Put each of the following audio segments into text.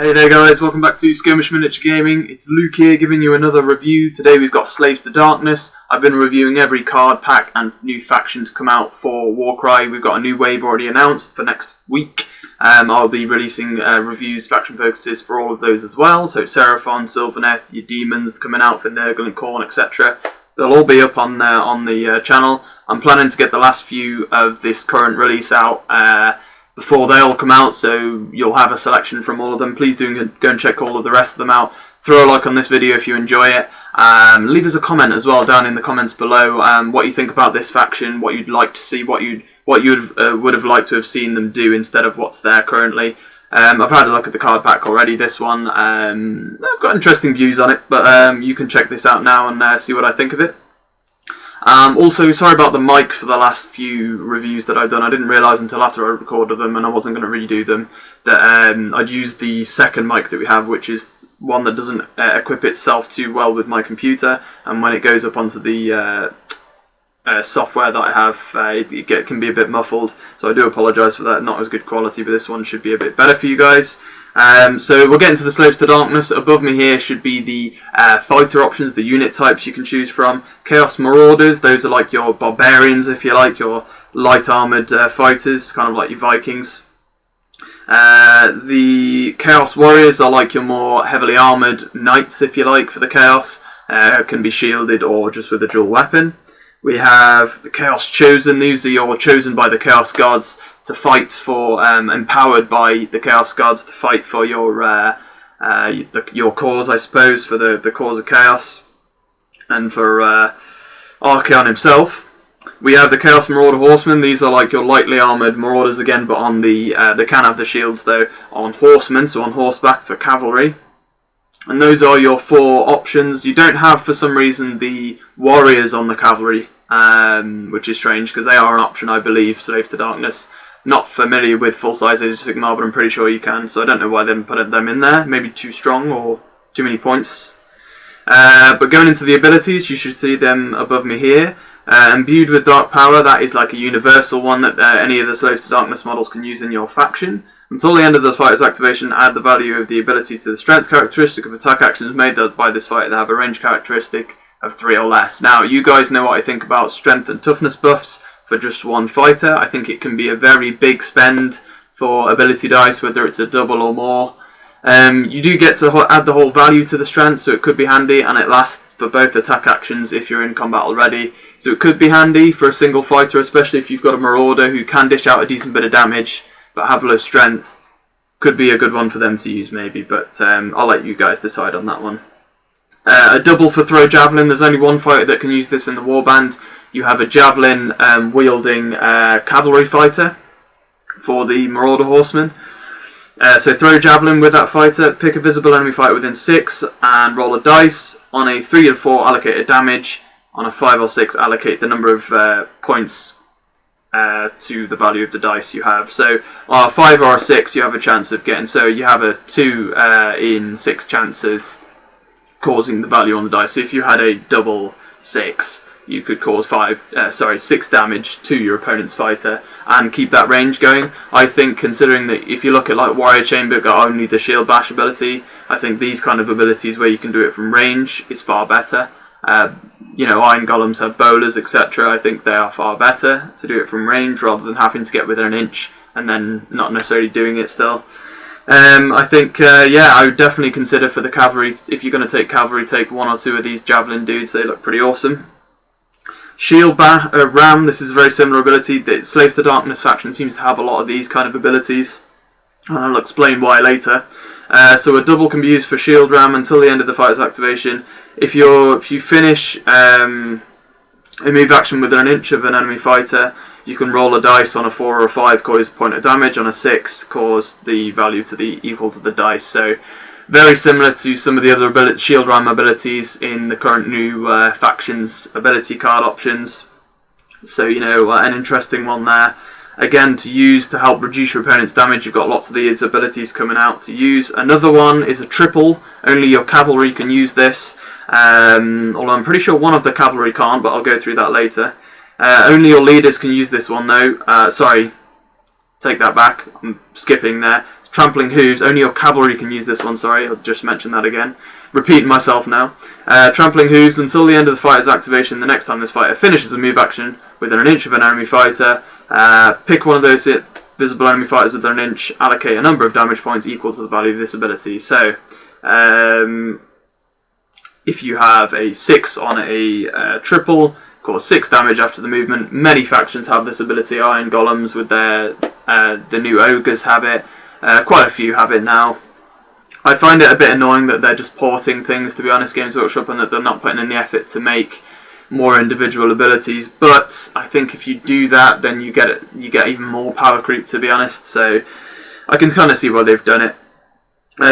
Hey there guys, welcome back to Skirmish Miniature Gaming. It's Luke here giving you another review. Today we've got Slaves to Darkness. I've been reviewing every card pack and new faction to come out for Warcry. We've got a new wave already announced for next week. I'll be releasing reviews, faction focuses for all of those as well. So Seraphon, Sylvaneth, your demons coming out for Nurgle and Khorne, etc. They'll all be up on the channel. I'm planning to get the last few of this current release out before they all come out, so you'll have a selection from all of them. Please do go and check all of the rest of them out. Throw a like on this video if you enjoy it. Leave us a comment as well down in the comments below. What you think about this faction, what you'd like to see, what you would have liked to have seen them do instead of what's there currently. I've had a look at the card pack already. This one, I've got interesting views on it, but you can check this out now and see what I think of it. Also, sorry about the mic for the last few reviews that I've done. I didn't realise until after I recorded them and I wasn't going to redo them that I'd used the second mic that we have, which is one that doesn't equip itself too well with my computer, and when it goes up onto the software that I have, it can be a bit muffled, so I do apologise for that. Not as good quality, but this one should be a bit better for you guys. So we'll get into the Slaves to Darkness. Above me here should be the fighter options, the unit types you can choose from. Chaos Marauders, those are like your Barbarians, if you like, your light armoured fighters, kind of like your Vikings. The Chaos Warriors are like your more heavily armoured knights, if you like, for the Chaos. Can be shielded or just with a dual weapon. We have the Chaos Chosen. These are your chosen by the Chaos Gods to fight for, empowered by the Chaos Gods to fight for your cause, I suppose, for the cause of Chaos, and for Archaon himself. We have the Chaos Marauder Horsemen. These are like your lightly armoured marauders again, but on the they can have the shields though on horsemen, so on horseback for cavalry. And those are your four options. You don't have, for some reason, the warriors on the cavalry, which is strange because they are an option, I believe. Slaves to Darkness. Not familiar with full-size Age of Sigmar, but I'm pretty sure you can. So I don't know why they didn't put them in there. Maybe too strong or too many points. But going into the abilities, you should see them above me here. Imbued with Dark Power, that is like a universal one that any of the Slaves to Darkness models can use in your faction. Until the end of the fighter's activation, add the value of the ability to the strength characteristic of attack actions made by this fighter that have a range characteristic of 3 or less. Now, you guys know what I think about strength and toughness buffs for just one fighter. I think it can be a very big spend for ability dice, whether it's a double or more. You do get to add the whole value to the strength, so it could be handy, and it lasts for both attack actions if you're in combat already. So it could be handy for a single fighter, especially if you've got a Marauder who can dish out a decent bit of damage but have low strength. Could be a good one for them to use maybe, but I'll let you guys decide on that one. A double for Throw Javelin. There's only one fighter that can use this in the warband. You have a Javelin wielding cavalry fighter for the Marauder Horsemen. So throw Javelin with that fighter, pick a visible enemy fighter within 6 and roll a dice. On a 3 or 4 allocate a damage. On a 5 or 6 allocate the number of points to the value of the dice you have. So on a 5 or a 6 you have a chance of getting, so you have a 2 in 6 chance of causing the value on the dice. So if you had a double 6, you could cause 6 damage to your opponent's fighter and keep that range going. I think, considering that if you look at like Warrior Chamber got only the shield bash ability, I think these kind of abilities where you can do it from range is far better. You know, Iron Golems have bowlers, etc. I think they are far better to do it from range rather than having to get within an inch and then not necessarily doing it still. I think, yeah, I would definitely consider for the cavalry, if you're going to take cavalry, take 1 or 2 of these Javelin dudes. They look pretty awesome. Shield Ram, this is a very similar ability. The Slaves to Darkness faction seems to have a lot of these kind of abilities, and I'll explain why later. So a double can be used for Shield Ram until the end of the fighter's activation. If you finish a move action within an inch of an enemy fighter, you can roll a dice. On a 4 or a 5, cause a point of damage. On a 6, cause the value to the equal to the dice. So very similar to some of the other Shield Ram abilities in the current new factions ability card options. So, you know, an interesting one there. Again, to use to help reduce your opponent's damage, you've got lots of these abilities coming out to use. Another one is a triple. Only your cavalry can use this. Although I'm pretty sure one of the cavalry can't, but I'll go through that later. Only your leaders can use this one though. take that back. I'm skipping there. It's Trampling Hooves. Only your cavalry can use this one, sorry. I'll just mention that again. Repeating myself now. Trampling Hooves. Until the end of the fighter's activation, the next time this fighter finishes a move action within an inch of an enemy fighter, pick one of those visible enemy fighters within an inch, allocate a number of damage points equal to the value of this ability. So, if you have a 6 on a triple, cause 6 damage after the movement. Many factions have this ability. Iron Golems with their the new Ogres have it. Quite a few have it now. I find it a bit annoying that they're just porting things, to be honest, Games Workshop, and that they're not putting in the effort to make more individual abilities. But I think if you do that, then you get even more power creep, to be honest. So I can kind of see why they've done it.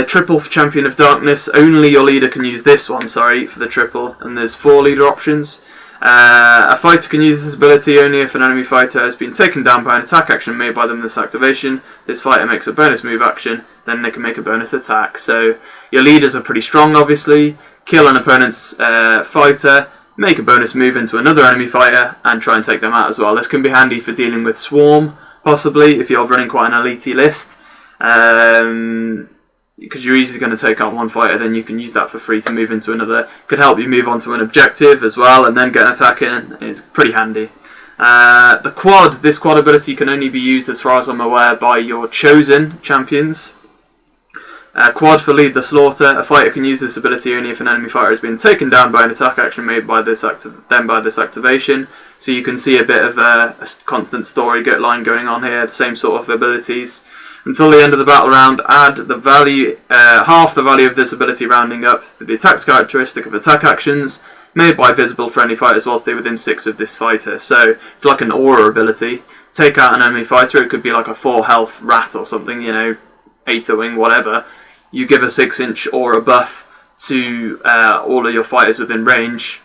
Triple for Champion of Darkness. Only your leader can use this one, sorry, for the triple. And there's 4 leader options. A fighter can use this ability only if an enemy fighter has been taken down by an attack action made by them in this activation. This fighter makes a bonus move action, then they can make a bonus attack. So your leaders are pretty strong, obviously. Kill an opponent's fighter, make a bonus move into another enemy fighter, and try and take them out as well. This can be handy for dealing with Swarm, possibly, if you're running quite an elite list. Because you're easily going to take out one fighter, then you can use that for free to move into another. Could help you move on to an objective as well, and then get an attack in. It's pretty handy. The quad, this quad ability can only be used, as far as I'm aware, by your chosen champions. Quad for Lead the Slaughter. A fighter can use this ability only if an enemy fighter has been taken down by an attack action made by this activation. So you can see a bit of a constant story line going on here, the same sort of abilities. Until the end of the battle round, add the value, half the value of this ability rounding up to the attack's characteristic of attack actions made by visible friendly fighters whilst they're within 6 of this fighter. So it's like an aura ability. Take out an enemy fighter, it could be like a 4 health rat or something, you know, Aetherwing, whatever. You give a 6-inch aura buff to all of your fighters within range.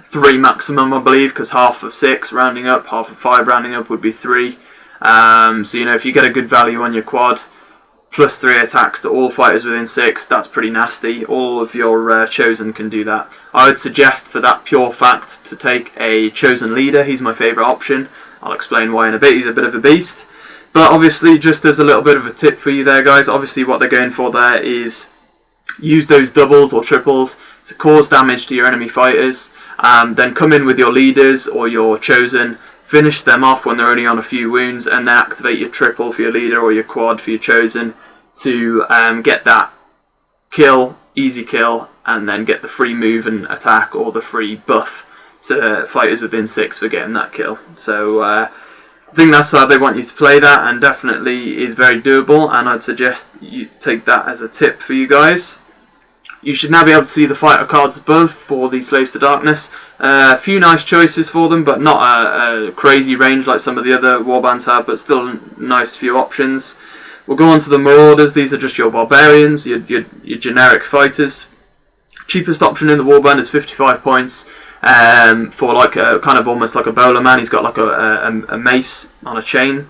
3 maximum, I believe, because half of 6 rounding up, half of 5 rounding up would be 3. So, you know, if you get a good value on your quad, plus 3 attacks to all fighters within 6, that's pretty nasty. All of your chosen can do that. I would suggest, for that pure fact, to take a chosen leader. He's my favourite option. I'll explain why in a bit. He's a bit of a beast. But obviously, just as a little bit of a tip for you there, guys, obviously what they're going for there is use those doubles or triples to cause damage to your enemy fighters. Then come in with your leaders or your chosen, finish them off when they're only on a few wounds, and then activate your triple for your leader or your quad for your chosen to get that kill, easy kill, and then get the free move and attack or the free buff to fighters within 6 for getting that kill. So I think that's how they want you to play that, and definitely is very doable, and I'd suggest you take that as a tip for you guys. You should now be able to see the fighter cards above for the Slaves to Darkness. A few nice choices for them, but not a crazy range like some of the other warbands have, but still a nice few options. We'll go on to the Marauders. These are just your Barbarians, your generic fighters. Cheapest option in the warband is 55 points for like a kind of almost like a bowler man. He's got like a mace on a chain.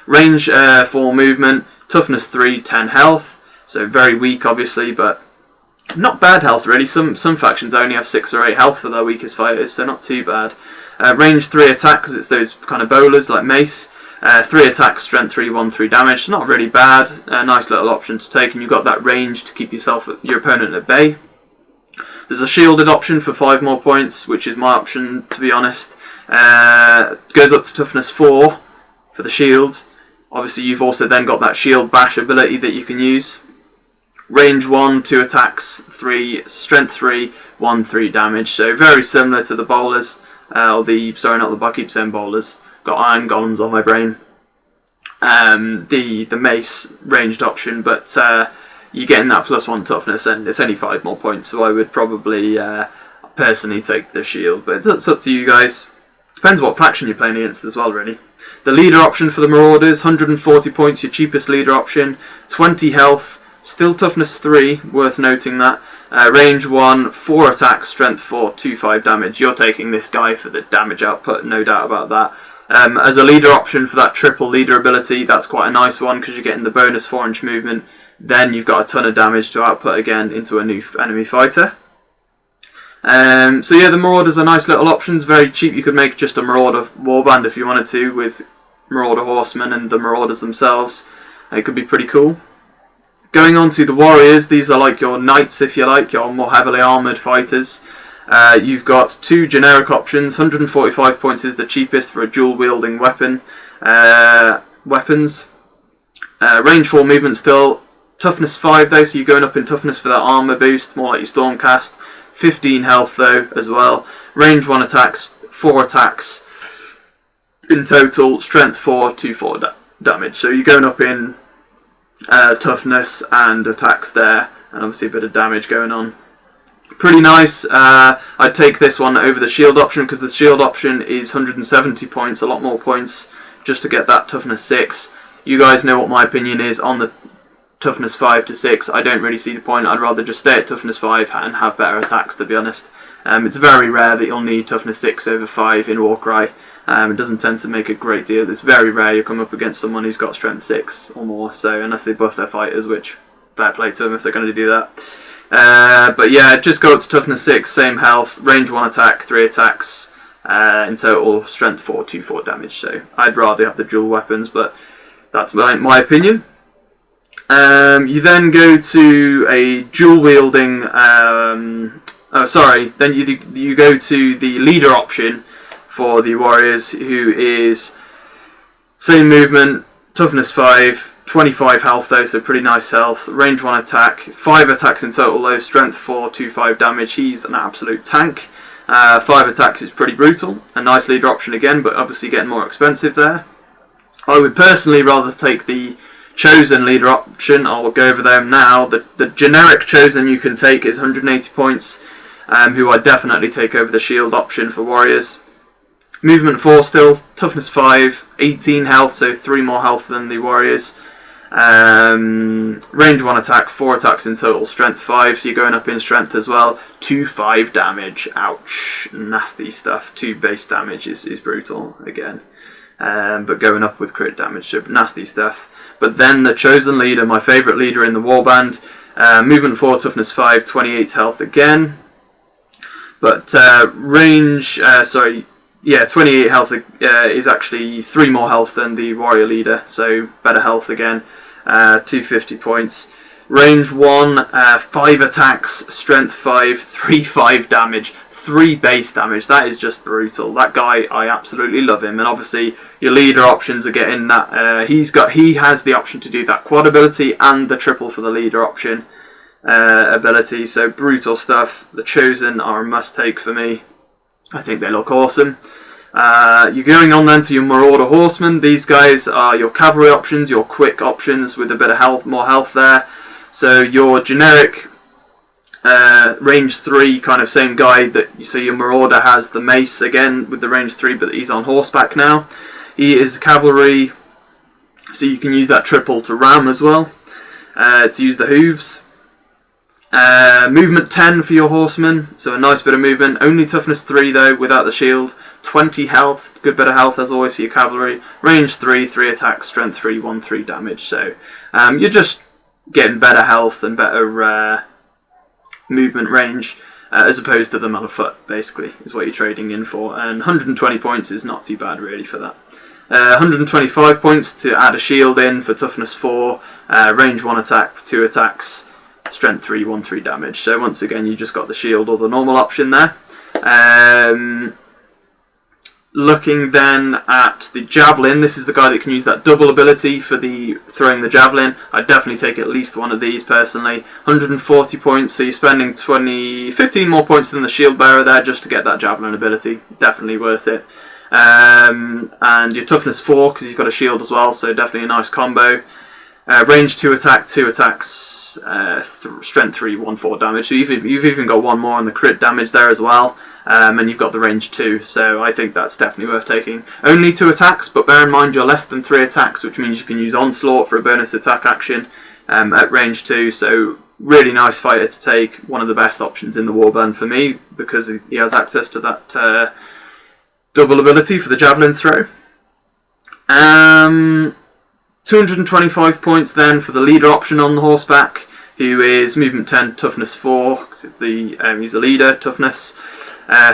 Range 4 movement, toughness 3, 10 health. So very weak, obviously, but not bad health really. Some factions only have 6 or 8 health for their weakest fighters, so not too bad. Range 3 attack, because it's those kind of bowlers like mace. 3 attack, strength 3, 1-3 damage. Not really bad. A nice little option to take, and you've got that range to keep your opponent at bay. There's a shielded option for 5 more points, which is my option, to be honest. Goes up to toughness 4 for the shield. Obviously, you've also then got that shield bash ability that you can use. Range 1, 2 attacks, 3, strength 3, 1-3 damage. So very similar to the bowlers, sorry, not the I keep saying bowlers. Got iron golems on my brain. The mace ranged option, but you're getting that +1 toughness, and it's only 5 more points. So I would probably personally take the shield, but it's up to you guys. Depends what faction you're playing against as well, really. The leader option for the Marauders, 140 points, your cheapest leader option, 20 health. Still toughness 3, worth noting that. Range 1, 4 attacks, strength 4, 2-5 damage. You're taking this guy for the damage output, no doubt about that. As a leader option for that triple leader ability, that's quite a nice one because you're getting the bonus 4-inch movement. Then you've got a ton of damage to output again into a new enemy fighter. So yeah, the Marauders are nice little options, very cheap. You could make just a Marauder warband if you wanted to, with Marauder Horsemen and the Marauders themselves. It could be pretty cool. Going on to the Warriors, these are like your Knights, if you like, your more heavily armoured fighters. You've got 2 generic options. 145 points is the cheapest for a dual-wielding weapon. Weapons. Range 4 movement still. Toughness 5 though, so you're going up in toughness for that armour boost, more like your Stormcast. 15 health though, as well. Range 1 attacks, 4 attacks. In total, strength 4, 2/4 damage. So you're going up in toughness and attacks there, and obviously a bit of damage going on. Pretty nice. I'd take this one over the shield option, because the shield option is 170 points, a lot more points just to get that toughness 6. You guys know what my opinion is on the toughness 5 to 6. I don't really see the point. I'd rather just stay at toughness 5 and have better attacks, to be honest. It's very rare that you'll need toughness 6 over 5 in Warcry. It doesn't tend to make a great deal. It's very rare you come up against someone who's got strength 6 or more, so unless they buff their fighters, which fair play to them if they're going to do that. But yeah, just go up to toughness 6, same health, range 1 attack, 3 attacks, in total strength 4, 2/4 damage. So I'd rather have the dual weapons, but that's my opinion. You then go to a dual wielding. Then you go to the leader option for the Warriors, who is same movement, toughness 5, 25 health though, so pretty nice health. Range 1 attack, 5 attacks in total though, strength 4, 2/5 damage. He's an absolute tank. 5 attacks is pretty brutal. A nice leader option again, but obviously getting more expensive there. I would personally rather take the chosen leader option. I'll go over them now. The generic chosen you can take is 180 points, who I definitely take over the shield option for Warriors. Movement 4 still, toughness 5, 18 health, so 3 more health than the Warriors. Range 1 attack, 4 attacks in total, strength 5, so you're going up in strength as well. 2/5 damage, ouch, nasty stuff. 2 base damage is brutal again. But going up with crit damage, so nasty stuff. But then the chosen leader, my favourite leader in the warband, movement 4, toughness 5, 28 health again. But 28 health is actually 3 more health than the warrior leader, so better health again. 250 points. Range 1, 5 attacks, strength 5, 3/5 damage, 3 base damage. That is just brutal. That guy, I absolutely love him. And obviously, your leader options are getting that. He has the option to do that quad ability and the triple for the leader option ability. So brutal stuff. The chosen are a must-take for me. I think they look awesome. You're going on then to your Marauder Horsemen. These guys are your cavalry options, your quick options with a bit of health, more health there. So your generic range 3 kind of same guy so your Marauder has the mace again with the range 3, but he's on horseback now. He is cavalry, so you can use that triple to ram as well, to use the hooves. Movement 10 for your horsemen, so a nice bit of movement. Only toughness 3 though, without the shield. 20 health, good bit of health as always for your cavalry. Range 3, 3 attacks, strength 3, 1/3 damage. So you're just getting better health and better movement range, as opposed to them on foot, basically, is what you're trading in for. And 120 points is not too bad really for that. 125 points to add a shield in for toughness 4, range 1 attack for 2 attacks, strength 3, 1/3 damage. So once again, you just got the shield or the normal option there. Looking then at the Javelin, this is the guy that can use that double ability for throwing the Javelin. I'd definitely take at least one of these personally. 140 points, so you're spending 15 more points than the shield bearer there just to get that Javelin ability. Definitely worth it. And your toughness 4 because he's got a shield as well, so definitely a nice combo. Range 2 attack, 2 attacks, strength 3, 1/4 damage. So you've even got one more on the crit damage there as well. And you've got the range 2, so I think that's definitely worth taking. Only 2 attacks, but bear in mind you're less than 3 attacks, which means you can use Onslaught for a bonus attack action at range 2, so really nice fighter to take. One of the best options in the warband for me, because he has access to that double ability for the Javelin throw. 225 points then for the leader option on the horseback, who is movement 10, toughness 4, because he's the leader, toughness.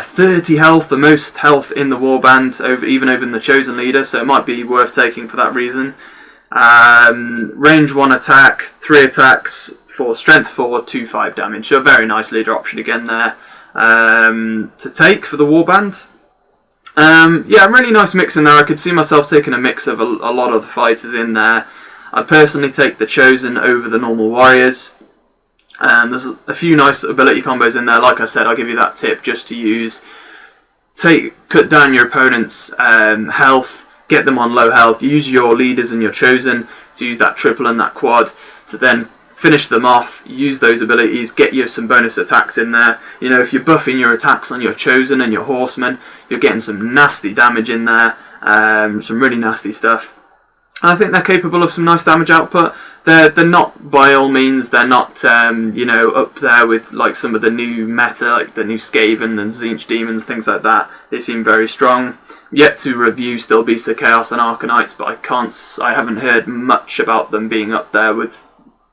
30 health, the most health in the warband, even over the chosen leader, so it might be worth taking for that reason. Range 1 attack, 3 attacks for strength 4, 2/5 damage. So a very nice leader option again there to take for the warband. Yeah, really nice mix in there. I could see myself taking a mix of a lot of the fighters in there. I'd personally take the chosen over the normal warriors. There's a few nice ability combos in there. Like I said, I'll give you that tip just to use. Cut down your opponent's health, get them on low health, use your leaders and your chosen to use that triple and that quad to then finish them off, use those abilities, get you some bonus attacks in there. You know, if you're buffing your attacks on your chosen and your horsemen, you're getting some nasty damage in there, some really nasty stuff. And I think they're capable of some nice damage output. They're not, by all means, they're not, you know, up there with like some of the new meta, like the new Skaven and Tzeentch demons, things like that. They seem very strong. Yet to review Still Beasts of Chaos and Arcanites, but I haven't heard much about them being up there with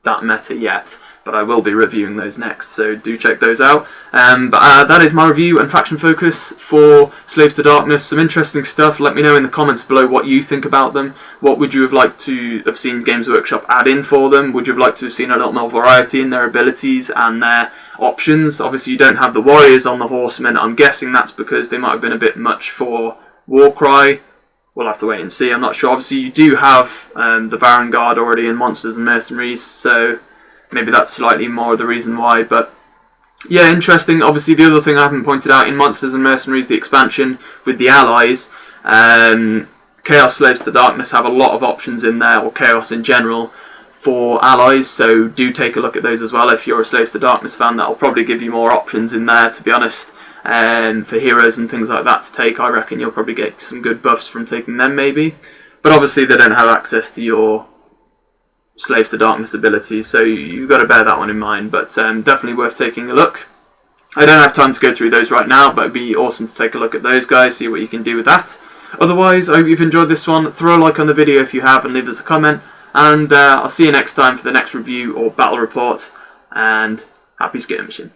that meta yet, but I will be reviewing those next, so do check those out. That is my review and faction focus for Slaves to Darkness. Some interesting stuff. Let me know in the comments below what you think about them. What would you have liked to have seen Games Workshop add in for them? Would you have liked to have seen a little more variety in their abilities and their options? Obviously you don't have the warriors on the horsemen. I'm guessing that's because they might have been a bit much for Warcry. We'll have to wait and see, I'm not sure. Obviously you do have the Baron Guard already in Monsters and Mercenaries, so maybe that's slightly more of the reason why. But yeah, interesting. Obviously the other thing I haven't pointed out in Monsters and Mercenaries, the expansion with the allies, Chaos Slaves to Darkness have a lot of options in there, or Chaos in general, for allies, so do take a look at those as well. If you're a Slaves to Darkness fan, that'll probably give you more options in there, to be honest. For heroes and things like that to take, I reckon you'll probably get some good buffs from taking them maybe. But obviously they don't have access to your Slaves to Darkness abilities, so you've got to bear that one in mind. But definitely worth taking a look. I don't have time to go through those right now, but it'd be awesome to take a look at those guys, see what you can do with that. Otherwise, I hope you've enjoyed this one. Throw a like on the video if you have, and leave us a comment. And I'll see you next time for the next review or battle report. And happy skirmishing.